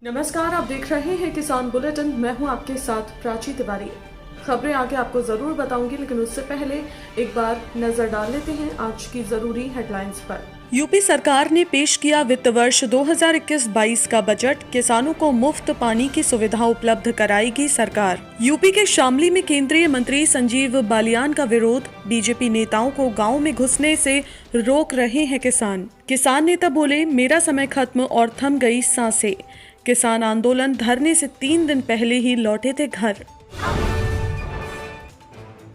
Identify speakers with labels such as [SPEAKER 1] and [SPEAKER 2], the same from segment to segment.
[SPEAKER 1] नमस्कार, आप देख रहे हैं किसान बुलेटिन। मैं हूं आपके साथ प्राची तिवारी। खबरें आगे आपको जरूर बताऊंगी, लेकिन उससे पहले एक बार नजर डाल लेते हैं आज की जरूरी हेडलाइंस पर। यूपी सरकार ने पेश किया वित्त वर्ष 2021-22 का बजट। किसानों को मुफ्त पानी की सुविधा उपलब्ध कराएगी सरकार। यूपी के शामली में केंद्रीय मंत्री संजीव बालियान का विरोध। बीजेपी नेताओं को गांव में घुसने से रोक रहे हैं किसान। किसान नेता बोले, मेरा समय खत्म और थम गई सांसें। किसान आंदोलन धरने से 3 दिन पहले ही लौटे थे घर।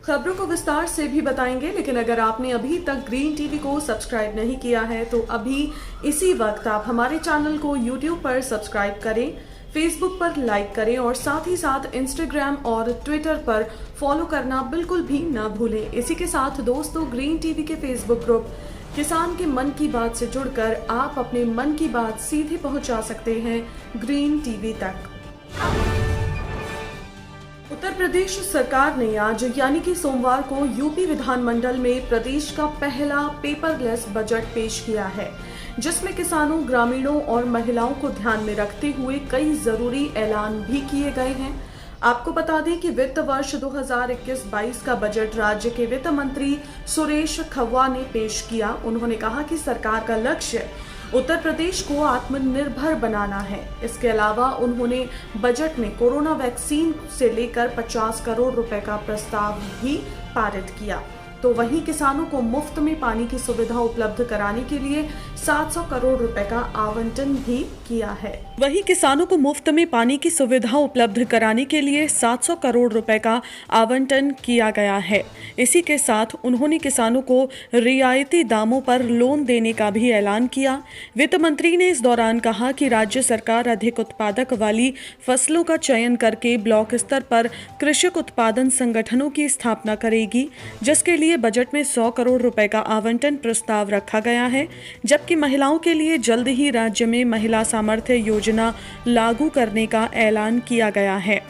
[SPEAKER 1] खबरों को विस्तार से भी बताएंगे, लेकिन अगर आपने अभी तक ग्रीन टीवी को सब्सक्राइब नहीं किया है तो अभी इसी वक्त आप हमारे चैनल को यूट्यूब पर सब्सक्राइब करें, फेसबुक पर लाइक करें और साथ ही साथ इंस्टाग्राम और ट्विटर पर फॉलो करना बिल्कुल भी ना भूलें। इसी के साथ दोस्तों, ग्रीन टीवी के फेसबुक ग्रुप किसान के मन की बात से जुड़कर आप अपने मन की बात सीधे पहुंचा सकते हैं ग्रीन टीवी तक। उत्तर प्रदेश सरकार ने आज यानी कि सोमवार को यूपी विधानमंडल में प्रदेश का पहला पेपरलेस बजट पेश किया है, जिसमें किसानों, ग्रामीणों और महिलाओं को ध्यान में रखते हुए कई जरूरी ऐलान भी किए गए हैं। आपको बता दें कि वित्त वर्ष 2021-22 का बजट राज्य के वित्त मंत्री सुरेश खव्वा ने पेश किया। उन्होंने कहा कि सरकार का लक्ष्य उत्तर प्रदेश को आत्मनिर्भर बनाना है। इसके अलावा उन्होंने बजट में कोरोना वैक्सीन से लेकर 50 करोड़ रुपए का प्रस्ताव भी पारित किया। तो वहीं किसानों को मुफ्त में पानी की सुविधा उपलब्ध कराने के लिए 700 करोड़ रुपए का आवंटन भी किया है। वहीं किसानों को मुफ्त में पानी की सुविधा उपलब्ध कराने के लिए 700 करोड़ रुपए का आवंटन किया गया है। इसी के साथ उन्होंने किसानों को रियायती दामों पर लोन देने का भी ऐलान किया। वित्त मंत्री ने इस दौरान कहा कि राज्य सरकार अधिक उत्पादक वाली फसलों का चयन करके ब्लॉक स्तर पर कृषक उत्पादन संगठनों की स्थापना करेगी, जिसके लिए बजट में 100 करोड़ रुपए का आवंटन प्रस्ताव रखा गया है। जबकि महिलाओं के लिए जल्द ही राज्य में महिला सामर्थ्य योजना लागू करने का ऐलान किया गया है।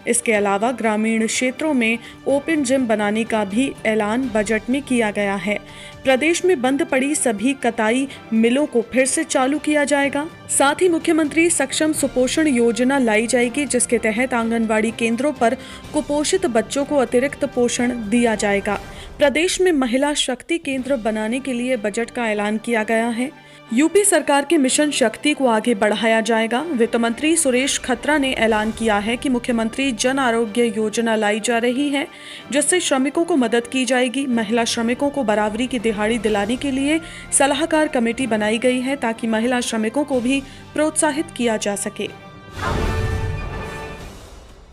[SPEAKER 1] इसके अलावा ग्रामीण क्षेत्रों में ओपन जिम बनाने का भी ऐलान बजट में किया गया है। प्रदेश में बंद पड़ी सभी कताई मिलों को फिर से चालू किया जाएगा। साथ ही मुख्यमंत्री सक्षम सुपोषण योजना लाई जाएगी, जिसके तहत आंगनवाड़ी केंद्रों पर कुपोषित बच्चों को अतिरिक्त पोषण दिया जाएगा। प्रदेश में महिला शक्ति केंद्र बनाने के लिए बजट का ऐलान किया गया है। यूपी सरकार के मिशन शक्ति को आगे बढ़ाया जाएगा। वित्त मंत्री सुरेश खत्रा ने ऐलान किया है कि मुख्यमंत्री जन आरोग्य योजना लाई जा रही है, जिससे श्रमिकों को मदद की जाएगी। महिला श्रमिकों को बराबरी की दिहाड़ी दिलाने के लिए सलाहकार कमेटी बनाई गई है, ताकि महिला श्रमिकों को भी प्रोत्साहित किया जा सके।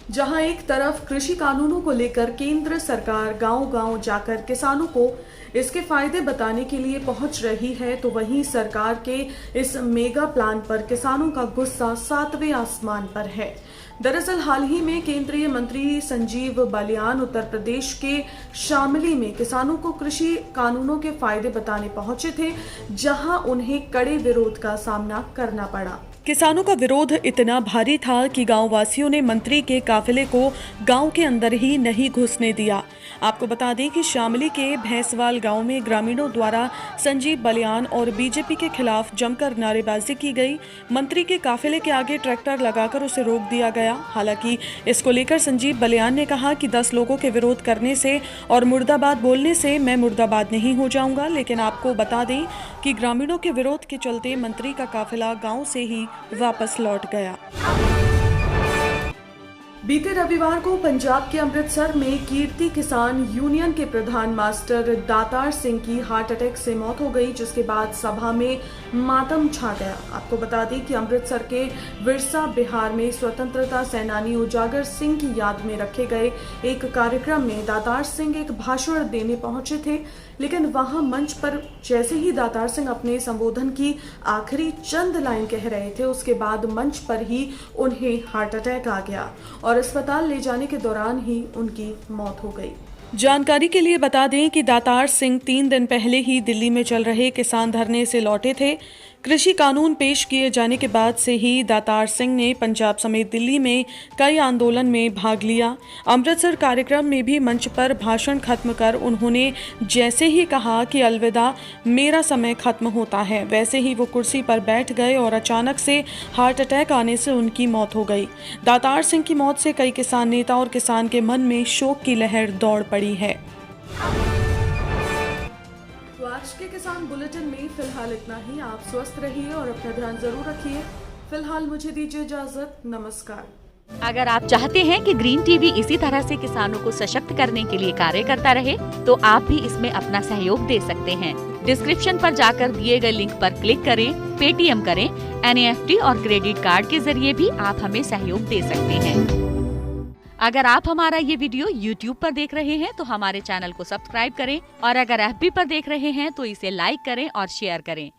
[SPEAKER 1] जहां एक तरफ कृषि कानूनों को लेकर केंद्र सरकार गांव-गांव जाकर किसानों को इसके फायदे बताने के लिए पहुंच रही है, तो वहीं सरकार के इस मेगा प्लान पर किसानों का गुस्सा 7वें आसमान पर है। दरअसल हाल ही में केंद्रीय मंत्री संजीव बालियान उत्तर प्रदेश के शामली में किसानों को कृषि कानूनों के फायदे बताने पहुंचे थे, जहां उन्हें कड़े विरोध का सामना करना पड़ा। किसानों का विरोध इतना भारी था कि गांव वासियों ने मंत्री के काफिले को गांव के अंदर ही नहीं घुसने दिया। आपको बता दें कि शामली के भैंसवाल गांव में ग्रामीणों द्वारा संजीव बालियान और बीजेपी के खिलाफ जमकर नारेबाजी की गई। मंत्री के काफिले के आगे ट्रैक्टर लगाकर उसे रोक दिया गया। हालांकि इसको लेकर संजीव बालियान ने कहा कि 10 लोगों के विरोध करने से और मुर्दाबाद बोलने से मैं मुर्दाबाद नहीं हो जाऊंगा। लेकिन आपको बता दें कि ग्रामीणों के विरोध के चलते मंत्री का काफिला गांव से ही वापस लौट गया। बीते रविवार को पंजाब के अमृतसर में कीर्ति किसान यूनियन के प्रधान मास्टर दातार सिंह की हार्ट अटैक से मौत हो गई, जिसके बाद सभा में मातम छा गया। आपको बता दें कि अमृतसर के विरसा बिहार में स्वतंत्रता सेनानी उजागर सिंह की याद में रखे गए एक कार्यक्रम में दातार सिंह एक भाषण देने पहुंचे थे, लेकिन वहां मंच पर जैसे ही दातार सिंह अपने संबोधन की आखिरी चंद लाइन कह रहे थे, उसके बाद मंच पर ही उन्हें हार्ट अटैक आ गया और अस्पताल ले जाने के दौरान ही उनकी मौत हो गई। जानकारी के लिए बता दें कि दातार सिंह 3 दिन पहले ही दिल्ली में चल रहे किसान धरने से लौटे थे। कृषि कानून पेश किए जाने के बाद से ही दातार सिंह ने पंजाब समेत दिल्ली में कई आंदोलन में भाग लिया। अमृतसर कार्यक्रम में भी मंच पर भाषण खत्म कर उन्होंने जैसे ही कहा कि अलविदा, मेरा समय खत्म होता है, वैसे ही वो कुर्सी पर बैठ गए और अचानक से हार्ट अटैक आने से उनकी मौत हो गई। दातार सिंह की मौत से कई किसान नेता और किसान के मन में शोक की लहर दौड़ पड़ी है। आज के किसान बुलेटिन में फिलहाल इतना ही। आप स्वस्थ रहिए और अपना ध्यान जरूर रखिए। फिलहाल मुझे दीजिए इजाजत। नमस्कार।
[SPEAKER 2] अगर आप चाहते हैं कि ग्रीन टीवी इसी तरह से किसानों को सशक्त करने के लिए कार्य करता रहे, तो आप भी इसमें अपना सहयोग दे सकते हैं। डिस्क्रिप्शन पर जाकर दिए गए लिंक पर क्लिक करें, पेटीएम करें, NEFT और क्रेडिट कार्ड के जरिए भी आप हमें सहयोग दे सकते हैं। अगर आप हमारा ये वीडियो YouTube पर देख रहे हैं तो हमारे चैनल को सब्सक्राइब करें और अगर FB पर देख रहे हैं तो इसे लाइक करें और शेयर करें।